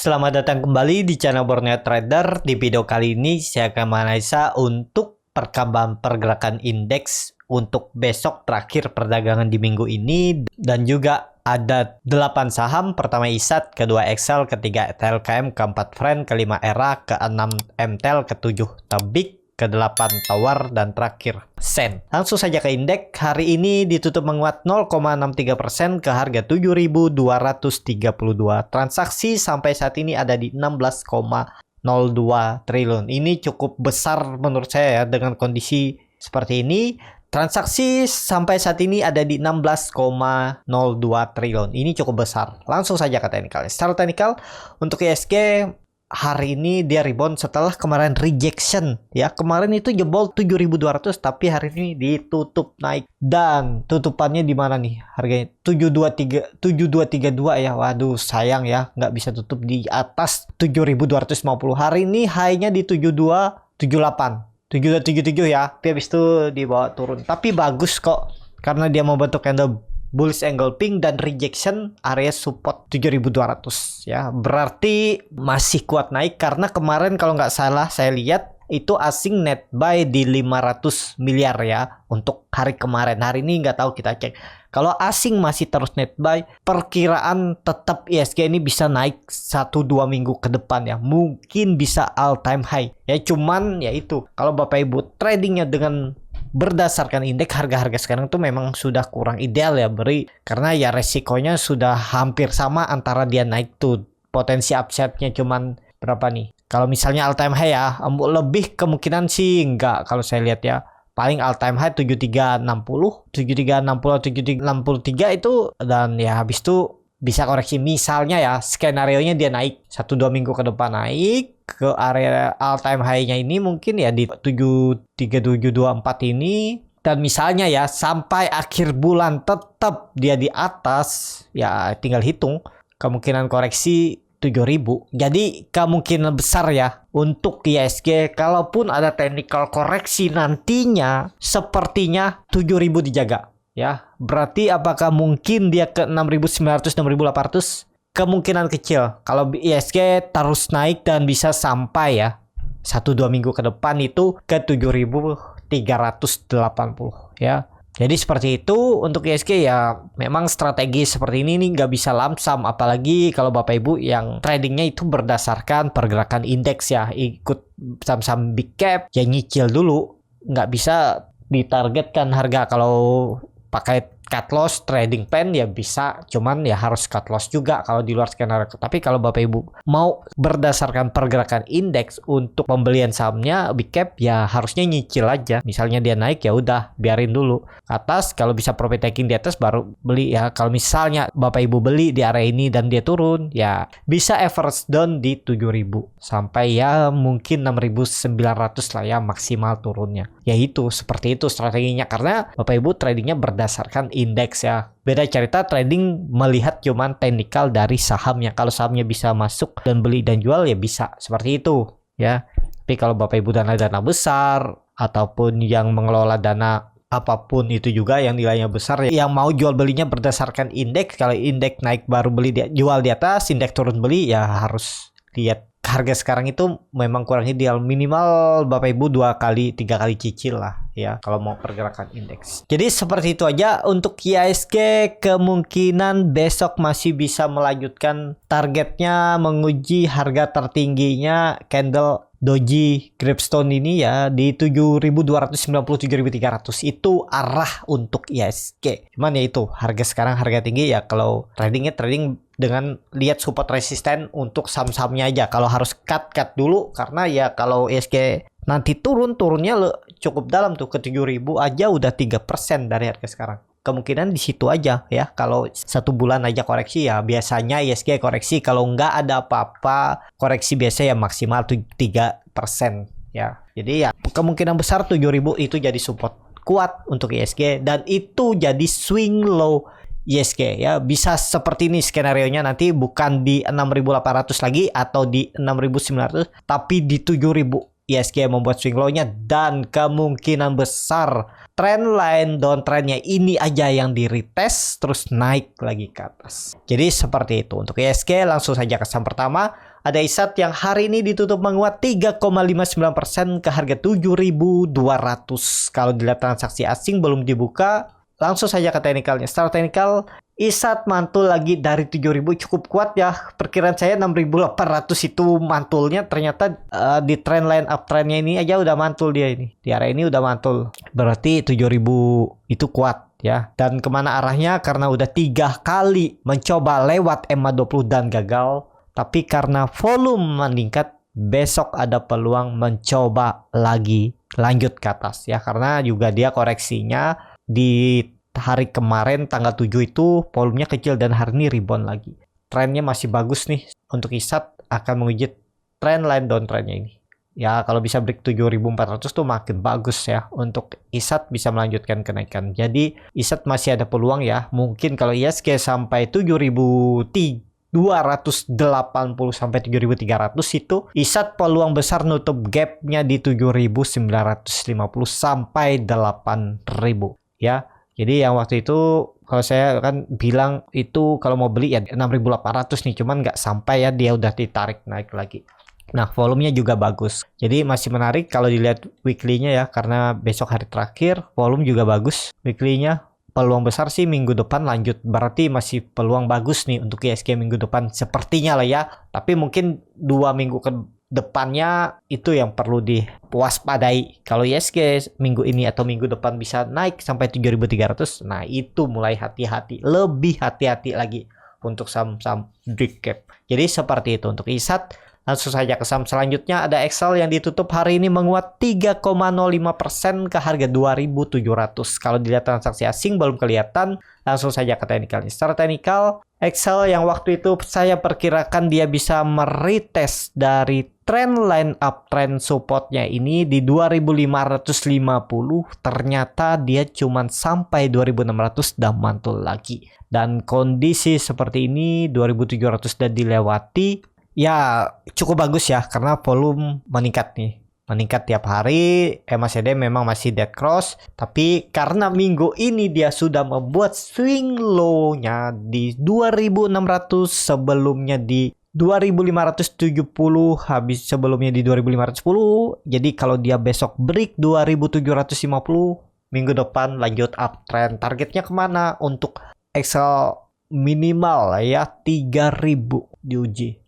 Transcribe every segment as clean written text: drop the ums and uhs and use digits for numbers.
selamat datang kembali di channel Borneo Trader. Di video kali ini saya akan menganalisa untuk perkembangan pergerakan indeks untuk besok terakhir perdagangan di minggu ini, dan juga ada 8 saham. Pertama ISAT, kedua Excel, ketiga TLKM, keempat Friend, kelima ERA, keenam MTEL, ketujuh Tabik, ke-8 Tawar, dan terakhir Sen. Langsung saja ke indeks. Hari ini ditutup menguat 0,63% ke harga 7.232. Transaksi sampai saat ini ada di 16,02 triliun. Ini cukup besar menurut saya ya, dengan kondisi seperti ini. Transaksi sampai saat ini ada di 16,02 triliun. Ini cukup besar. Langsung saja ke teknikal. Secara teknikal untuk ISG hari ini dia rebound setelah kemarin rejection ya. Kemarin itu jebol 7.200 tapi hari ini ditutup naik, dan tutupannya di mana nih harganya? 7232 ya. Waduh, sayang ya nggak bisa tutup di atas 7.250. Hari ini high-nya di 7278, 7277 ya. Tapi habis itu dibawa turun. Tapi bagus kok karena dia membentuk candle bullish engulfing dan rejection area support 7.200 ya. Berarti masih kuat naik karena kemarin kalau nggak salah saya lihat itu asing net buy di 500 miliar ya untuk hari kemarin. Hari ini nggak tahu, kita cek. Kalau asing masih terus net buy, perkiraan tetap ISG ini bisa naik 1-2 minggu ke depan ya. Mungkin bisa all time high ya. Cuman ya itu, kalau Bapak Ibu tradingnya dengan berdasarkan indeks, harga-harga sekarang tuh memang sudah kurang ideal ya beri, karena ya resikonya sudah hampir sama antara dia naik tuh. Potensi upside-nya cuman berapa nih? Kalau misalnya all time high ya, lebih kemungkinan sih enggak kalau saya lihat ya. Paling all time high 7360, 7360, 7363 itu, dan ya habis itu bisa koreksi. Misalnya ya skenario-nya dia naik 1-2 minggu ke depan, naik ke area all time high-nya ini mungkin ya di 73724 ini, dan misalnya ya sampai akhir bulan tetap dia di atas, ya tinggal hitung kemungkinan koreksi 7.000. Jadi kemungkinan besar ya untuk ISG kalaupun ada technical koreksi nantinya sepertinya 7.000 dijaga ya. Berarti apakah mungkin dia ke 6.900, 6.800? Kemungkinan kecil. Kalau ISG terus naik dan bisa sampai ya 1-2 minggu ke depan itu ke 7.380 ya. Jadi seperti itu untuk ISG ya. Memang strategi seperti ini nih nggak bisa lamsam, apalagi kalau Bapak Ibu yang tradingnya itu berdasarkan pergerakan indeks ya, ikut saham-saham big cap ya, nyicil dulu, nggak bisa ditargetkan harga. Kalau pakai cut loss trading plan ya bisa, cuman ya harus cut loss juga kalau di luar skenario. Tapi kalau Bapak Ibu mau berdasarkan pergerakan indeks untuk pembelian sahamnya big cap ya harusnya nyicil aja. Misalnya dia naik ya udah biarin dulu atas, kalau bisa profit taking di atas baru beli ya. Kalau misalnya Bapak Ibu beli di area ini dan dia turun ya bisa average down di 7.000 sampai ya mungkin 6.900 lah ya maksimal turunnya. Ya itu seperti itu strateginya, karena Bapak Ibu tradingnya berdasarkan indeks ya. Beda cerita trading melihat cuman teknikal dari sahamnya. Kalau sahamnya bisa masuk dan beli dan jual ya bisa seperti itu ya. Tapi kalau Bapak Ibu dana besar ataupun yang mengelola dana apapun itu juga yang nilainya besar ya, yang mau jual belinya berdasarkan indeks. Kalau indeks naik baru beli, jual di atas, indeks turun beli ya harus lihat harga sekarang itu memang kurang ideal. Minimal Bapak Ibu 2-3 kali cicil lah ya kalau mau pergerakan indeks. Jadi seperti itu aja untuk ISG. Kemungkinan besok masih bisa melanjutkan targetnya, menguji harga tertingginya candle Doji Gravestone ini ya di 7.290, 7.300. Itu arah untuk ISG. Cuman ya itu harga sekarang harga tinggi ya. Kalau trading dengan lihat support resisten untuk saham-sahamnya aja. Kalau harus cut dulu, karena ya kalau ISG nanti turunnya cukup dalam tuh, ke 7.000 aja udah 3% dari harga sekarang. Kemungkinan di situ aja ya. Kalau 1 bulan aja koreksi ya biasanya ISG koreksi. Kalau nggak ada apa-apa koreksi biasa ya maksimal 3% ya. Jadi ya kemungkinan besar 7.000 itu jadi support kuat untuk ISG, dan itu jadi swing low ISG ya. Bisa seperti ini skenarionya, nanti bukan di 6.800 lagi atau di 6.900 tapi di 7.000 ISG membuat swing low-nya, dan kemungkinan besar trendline downtrendnya ini aja yang di retest terus naik lagi ke atas. Jadi seperti itu untuk ISG. Langsung saja ke saham pertama Ada ISAT yang hari ini ditutup menguat 3,59% ke harga 7.200. Kalau dilihat transaksi asing belum dibuka, langsung saja ke teknikalnya. Secara teknikal, ISAT mantul lagi dari 7.000 cukup kuat ya. Perkiraan saya 6.800 itu mantulnya. Ternyata di trendline uptrendnya ini aja udah mantul dia ini. Di area ini udah mantul. Berarti 7.000 itu kuat ya. Dan kemana arahnya? Karena udah 3 kali mencoba lewat EMA 20 dan gagal. Tapi karena volume meningkat, besok ada peluang mencoba lagi lanjut ke atas ya. Karena juga dia koreksinya di hari kemarin tanggal 7 itu volumenya kecil dan hari ini rebound lagi. Trennya masih bagus nih untuk ISAT, akan menguji trendline downtrendnya ini. Ya kalau bisa break 7.400 tuh makin bagus ya. Untuk ISAT bisa melanjutkan kenaikan. Jadi ISAT masih ada peluang ya. Mungkin kalau ISG sampai 7.280 sampai 7.300 itu ISAT peluang besar nutup gapnya di 7.950 sampai 8.000 ya. Jadi yang waktu itu kalau saya kan bilang itu kalau mau beli ya 6.800 nih, cuman nggak sampai ya, dia udah ditarik naik lagi. Nah, volumenya juga bagus. Jadi masih menarik kalau dilihat weekly-nya ya, karena besok hari terakhir, volume juga bagus weekly-nya. Peluang besar sih minggu depan lanjut. Berarti masih peluang bagus nih untuk ISG minggu depan. Sepertinya lah ya. Tapi mungkin 2 minggu ke depannya itu yang perlu diwaspadai. Kalau ISG minggu ini atau minggu depan bisa naik sampai 7.300, nah itu mulai hati-hati. Lebih hati-hati lagi untuk saham-saham big cap. Jadi seperti itu untuk ISAT. Langsung saja ke saham selanjutnya, ada Excel yang ditutup hari ini menguat 3,05% ke harga 2.700. Kalau dilihat transaksi asing belum kelihatan, langsung saja ke teknikalnya. Secara teknikal, Excel yang waktu itu saya perkirakan dia bisa meretest dari trendline uptrend supportnya ini di 2.550, ternyata dia cuma sampai 2.600 dan mantul lagi. Dan kondisi seperti ini 2.700 sudah dilewati. Ya cukup bagus ya karena volume meningkat nih. Meningkat tiap hari. MACD memang masih dead cross. Tapi karena minggu ini dia sudah membuat swing low-nya di 2.600. Sebelumnya di 2.570. Habis sebelumnya di 2.510. Jadi kalau dia besok break 2.750. Minggu depan lanjut uptrend. Targetnya kemana? Untuk Excel minimal ya 3.000 diuji.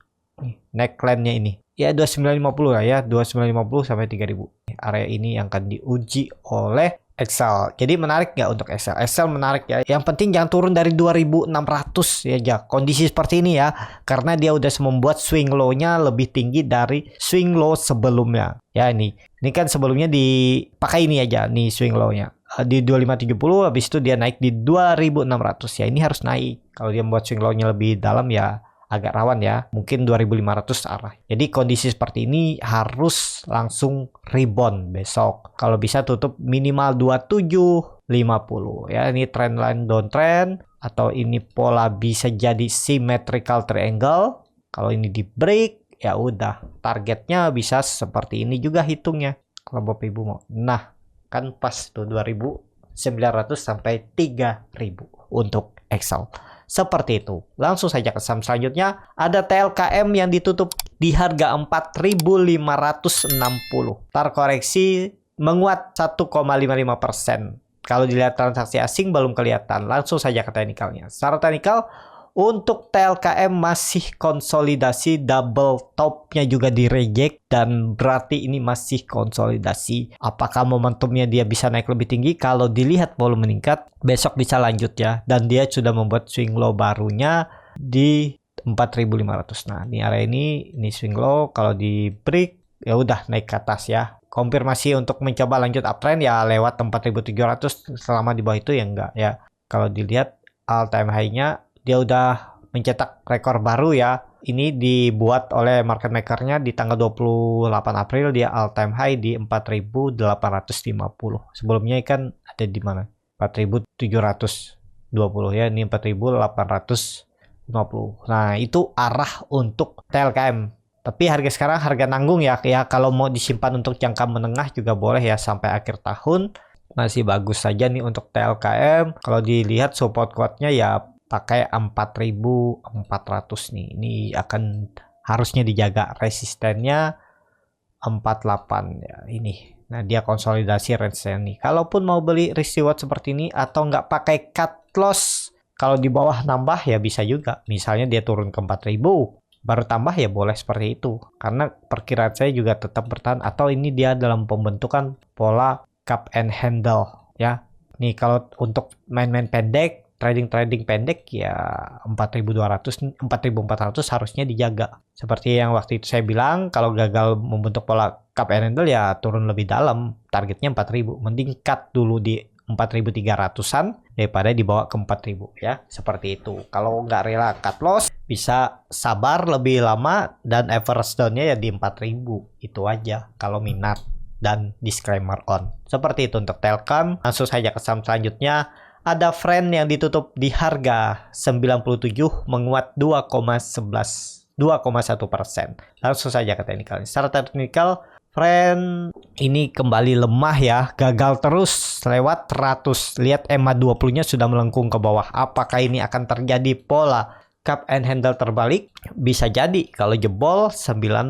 Neckline-nya ini ya 2950 lah ya, 2950 sampai 3000. Area ini yang akan diuji oleh Excel. Jadi menarik nggak untuk Excel? Excel menarik ya. Yang penting jangan turun dari 2600 ya. Kondisi seperti ini ya, karena dia udah membuat swing low-nya lebih tinggi dari swing low sebelumnya. Ya ini kan sebelumnya dipakai ini aja nih swing low-nya. Di 2570, habis itu dia naik di 2600 ya. Ini harus naik. Kalau dia membuat swing low-nya lebih dalam ya agak rawan ya, mungkin 2.500 arah. Jadi kondisi seperti ini harus langsung rebound besok. Kalau bisa tutup minimal 2750 ya. Ini trendline downtrend atau ini pola bisa jadi symmetrical triangle. Kalau ini di break ya udah, targetnya bisa seperti ini juga hitungnya kalau Bapak Ibu mau. Nah, kan pas tuh 2.900 sampai 3.000 untuk Excel. Seperti itu. Langsung saja ke saham selanjutnya. Ada TLKM yang ditutup di harga 4.560. Terkoreksi menguat 1,55%. Kalau dilihat transaksi asing belum kelihatan. Langsung saja ke teknikalnya. Secara teknikal, untuk TLKM masih konsolidasi, double topnya juga di reject, dan berarti ini masih konsolidasi. Apakah momentumnya dia bisa naik lebih tinggi? Kalau dilihat volume meningkat, besok bisa lanjut ya. Dan dia sudah membuat swing low barunya di 4.500. Nah, ini area ini swing low. Kalau di break ya udah naik ke atas ya. Konfirmasi untuk mencoba lanjut uptrend ya lewat 4.700. Selama di bawah itu ya enggak ya. Kalau dilihat all time high-nya dia udah mencetak rekor baru ya. Ini dibuat oleh market maker-nya di tanggal 28 April, dia all time high di 4.850. Sebelumnya kan ada di mana? 4.720 ya, ini 4.850. Nah, itu arah untuk TLKM. Tapi harga sekarang harga nanggung ya. Ya kalau mau disimpan untuk jangka menengah juga boleh ya sampai akhir tahun. Masih bagus saja nih untuk TLKM. Kalau dilihat support kuatnya ya pakai 4.400 nih. Ini akan harusnya dijaga resistennya 48 ya ini. Nah, dia konsolidasi range ini. Kalaupun mau beli risk reward seperti ini atau nggak pakai cut loss, kalau di bawah nambah ya bisa juga. Misalnya dia turun ke 4000, baru tambah ya boleh seperti itu. Karena perkiraan saya juga tetap bertahan atau ini dia dalam pembentukan pola cup and handle ya. Nih kalau untuk main-main pendek, trading pendek ya 4200 4400 harusnya dijaga. Seperti yang waktu itu saya bilang, kalau gagal membentuk pola cup and handle ya turun lebih dalam, targetnya 4000. Mending cut dulu di 4300-an daripada dibawa ke 4000 ya. Seperti itu. Kalau nggak rela cut loss, bisa sabar lebih lama dan average down-nya ya di 4000. Itu aja kalau minat dan disclaimer on. Seperti itu untuk Telkom. Langsung saja ke saham selanjutnya. Ada Friend yang ditutup di harga 97 menguat 2,1%. Langsung saja ke teknikal. Secara teknikal, Friend ini kembali lemah ya, gagal terus lewat 100. Lihat EMA 20-nya sudah melengkung ke bawah. Apakah ini akan terjadi pola cup and handle terbalik? Bisa jadi kalau jebol 91.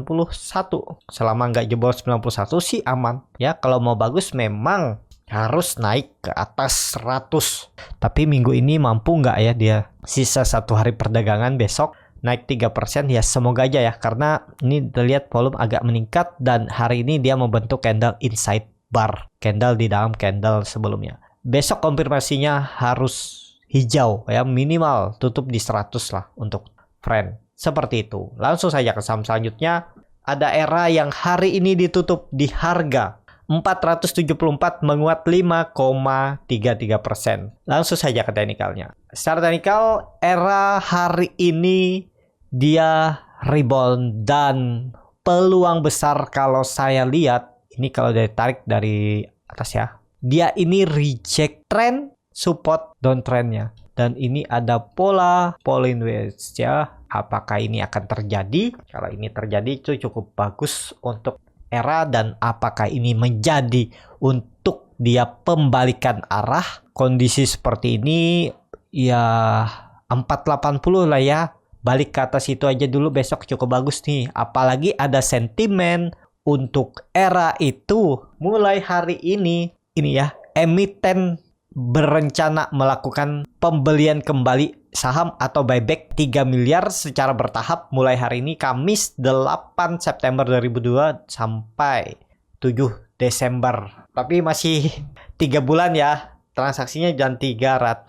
Selama nggak jebol 91 sih aman. Ya, kalau mau bagus memang harus naik ke atas 100. Tapi minggu ini mampu nggak ya dia? Sisa 1 hari perdagangan besok naik 3% ya, semoga aja ya, karena ini terlihat volume agak meningkat dan hari ini dia membentuk candle inside bar, candle di dalam candle sebelumnya. Besok konfirmasinya harus hijau ya, minimal tutup di 100 lah untuk Friend. Seperti itu. Langsung saja ke saham selanjutnya. Ada Era yang hari ini ditutup di harga 474 menguat 5,33%. Langsung saja ke teknikalnya. Secara teknikal, Era hari ini dia rebound dan peluang besar kalau saya lihat, ini kalau tarik dari atas ya, dia ini reject trend, support downtrendnya. Dan ini ada pola Pauline wedge ya. Apakah ini akan terjadi? Kalau ini terjadi itu cukup bagus untuk Era, dan apakah ini menjadi untuk dia pembalikan arah? Kondisi seperti ini ya 480 lah ya, balik ke atas itu aja dulu besok cukup bagus nih. Apalagi ada sentimen untuk Era itu mulai hari ini ya, emiten berencana melakukan pembelian kembali saham atau buyback 3 miliar secara bertahap mulai hari ini Kamis 8 September 2002 sampai 7 Desember. Tapi masih 3 bulan ya transaksinya, dan 300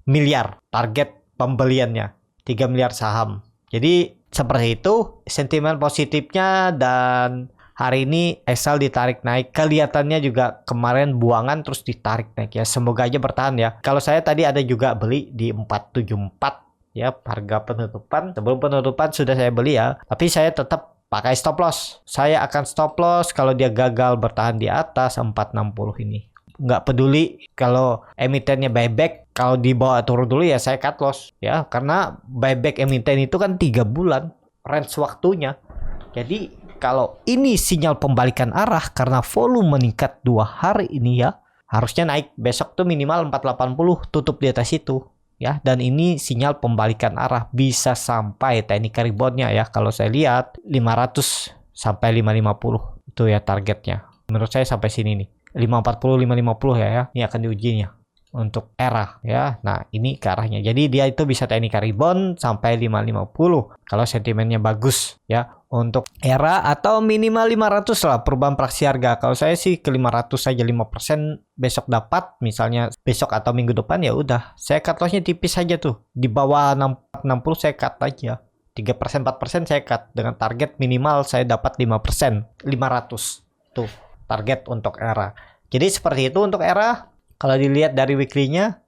miliar target pembeliannya, 3 miliar saham. Jadi seperti itu sentimen positifnya, dan hari ini Excel ditarik naik. Kelihatannya juga kemarin buangan terus ditarik naik ya. Semoga aja bertahan ya. Kalau saya tadi ada juga beli di 474 ya, harga penutupan. Sebelum penutupan sudah saya beli ya. Tapi saya tetap pakai stop loss. Saya akan stop loss kalau dia gagal bertahan di atas 460 ini. Nggak peduli kalau emitennya buyback, kalau dibawa turun dulu ya saya cut loss ya. Karena buyback emiten itu kan 3 bulan range waktunya. Jadi kalau ini sinyal pembalikan arah karena volume meningkat 2 hari ini ya, harusnya naik besok tuh minimal 480 tutup di atas itu ya. Dan ini sinyal pembalikan arah, bisa sampai technical reboundnya ya. Kalau saya lihat 500 sampai 550 itu ya targetnya. Menurut saya sampai sini nih 540 550 ya. Ini akan diujinya untuk Era ya. Nah ini ke arahnya, jadi dia itu bisa technical rebound sampai 550 kalau sentimennya bagus ya untuk Era, atau minimal 500 lah perubahan praksi harga. Kalau saya sih ke 500 saja, 5% besok dapat, misalnya besok atau minggu depan ya udah saya cut lossnya tipis saja tuh, di bawah 60 saya cut aja, 3% 4% saya cut dengan target minimal saya dapat 5%, 500 tuh target untuk Era. Jadi seperti itu untuk Era. Kalau dilihat dari weekly-nya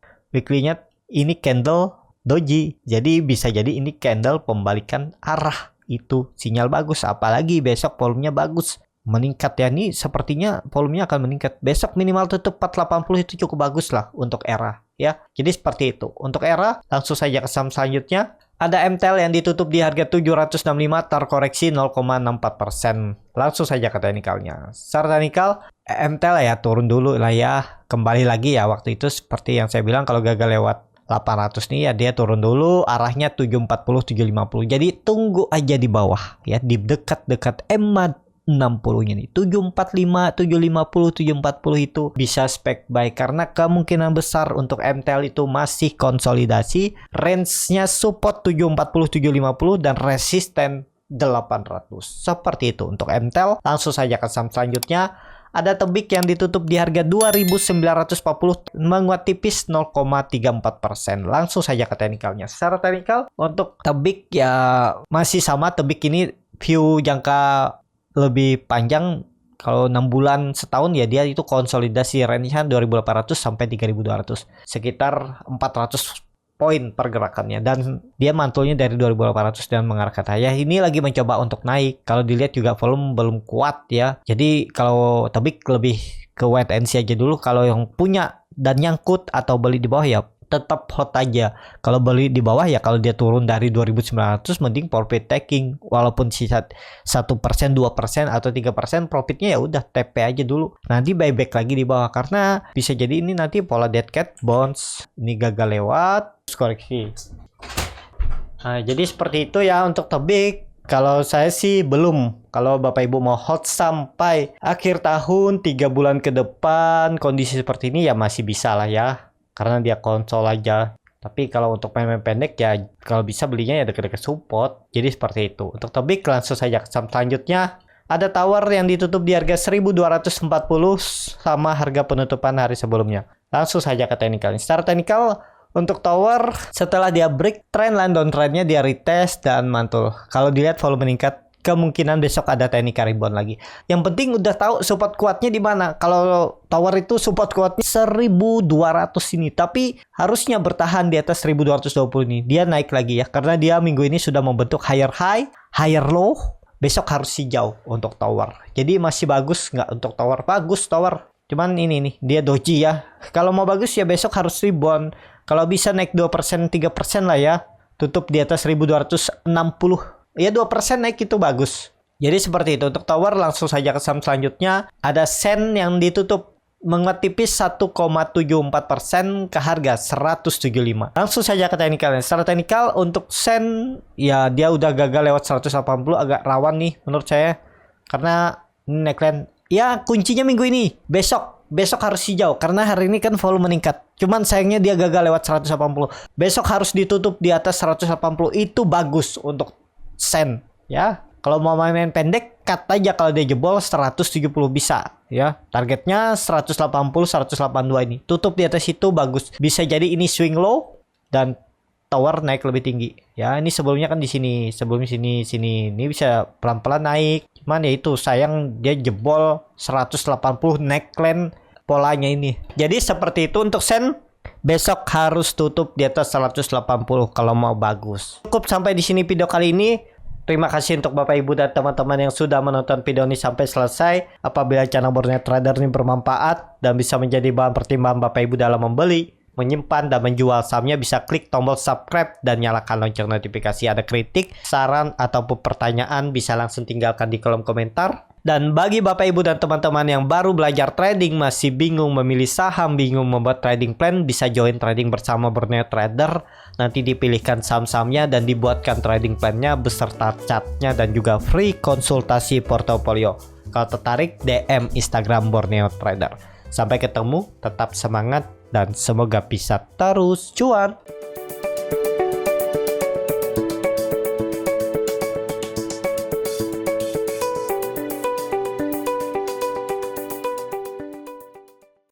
ini candle doji. Jadi bisa jadi ini candle pembalikan arah. Itu sinyal bagus, apalagi besok volumenya bagus meningkat ya. Ini sepertinya volumenya akan meningkat. Besok minimal tutup 480 itu cukup bagus lah untuk Era ya. Jadi seperti itu untuk Era. Langsung saja ke saham selanjutnya. Ada MTEL yang ditutup di harga 765 terkoreksi 0,64%. Langsung saja ke teknikalnya. Secara teknikal MTEL ya turun dulu lah ya. Kembali lagi ya waktu itu seperti yang saya bilang, kalau gagal lewat 800 nih ya, dia turun dulu arahnya 740 750. Jadi tunggu aja di bawah ya, di dekat-dekat EMA 60-nya nih. 745, 750, 740 itu bisa spek buy karena kemungkinan besar untuk MTEL itu masih konsolidasi. Range-nya support 740, 750 dan resisten 800. Seperti itu untuk MTEL. Langsung saja ke saham selanjutnya. Ada Tebik yang ditutup di harga 2.940, menguat tipis 0,34%. Langsung saja ke teknikalnya. Secara teknikal untuk Tebik ya masih sama. Tebik ini view jangka lebih panjang, kalau 6 bulan setahun ya dia itu konsolidasi range-nya 2.800 sampai 3.200, sekitar 400 poin pergerakannya, dan dia mantulnya dari 2.800 dan mengarah ke atas. Ya ini lagi mencoba untuk naik. Kalau dilihat juga volume belum kuat ya. Jadi kalau Tebik lebih ke wait and see aja dulu. Kalau yang punya dan nyangkut atau beli di bawah ya tetap hot aja. Kalau beli di bawah ya kalau dia turun dari 2.900 mending profit taking, walaupun sisa 1%, 2% atau 3% profitnya ya udah TP aja dulu. Nanti buyback lagi di bawah karena bisa jadi ini nanti pola dead cat bounce, ini gagal lewat koreksi. Nah, jadi seperti itu ya untuk Tebik. Kalau saya sih belum. Kalau Bapak Ibu mau hold sampai akhir tahun 3 bulan ke depan kondisi seperti ini ya masih bisa lah ya. Karena dia konsol aja. Tapi kalau untuk main-main pendek ya kalau bisa belinya ya dekat-dekat support. Jadi seperti itu. Untuk Tebik langsung saja ke saham selanjutnya. Ada Tower yang ditutup di harga 1.240 sama harga penutupan hari sebelumnya. Langsung saja ke teknikal. Secara teknikal untuk Tower setelah dia break trend line downtrendnya dia retest dan mantul. Kalau dilihat volume meningkat, kemungkinan besok ada teknikal rebound lagi. Yang penting udah tahu support kuatnya di mana. Kalau Tower itu support kuatnya 1.200 ini, tapi harusnya bertahan di atas 1.220 ini. Dia naik lagi ya, karena dia minggu ini sudah membentuk higher high, higher low. Besok harus hijau untuk Tower. Jadi masih bagus nggak untuk Tower? Bagus Tower. Cuman ini nih, dia doji ya. Kalau mau bagus ya besok harus rebound. Kalau bisa naik 2%, 3% lah ya. Tutup di atas 1.260. Ya 2% naik itu bagus. Jadi seperti itu. Untuk Tower langsung saja ke saham selanjutnya. Ada Sen yang ditutup menguat tipis 1,74% ke harga 175. Langsung saja ke teknikalnya. Secara teknikal untuk Sen ya dia udah gagal lewat 180, agak rawan nih menurut saya. Karena neckline ya kuncinya minggu ini. Besok harus hijau karena hari ini kan volume meningkat. Cuman sayangnya dia gagal lewat 180. Besok harus ditutup di atas 180. Itu bagus untuk Sen ya. Kalau mau main pendek cut aja, kalau dia jebol 170 bisa ya. Targetnya 180 182 ini. Tutup di atas itu bagus. Bisa jadi ini swing low dan Tower naik lebih tinggi. Ya, ini sebelumnya kan di sini, sebelum sini. Ini bisa pelan-pelan naik. Cuman ya itu sayang dia jebol 180 neckline polanya ini. Jadi seperti itu untuk Sen. Besok harus tutup di atas 180 kalau mau bagus. Cukup sampai di sini video kali ini. Terima kasih untuk Bapak Ibu dan teman-teman yang sudah menonton video ini sampai selesai. Apabila channel Borneo Trader ini bermanfaat dan bisa menjadi bahan pertimbangan Bapak Ibu dalam membeli, menyimpan, dan menjual sahamnya, bisa klik tombol subscribe dan nyalakan lonceng notifikasi. Ada kritik, saran, ataupun pertanyaan bisa langsung tinggalkan di kolom komentar. Dan bagi Bapak Ibu dan teman-teman yang baru belajar trading, masih bingung memilih saham, bingung membuat trading plan, bisa join trading bersama Borneo Trader. Nanti dipilihkan saham-sahamnya dan dibuatkan trading plan-nya beserta chartnya dan juga free konsultasi portofolio. Kalau tertarik, DM Instagram Borneo Trader. Sampai ketemu, tetap semangat dan semoga bisa terus cuan.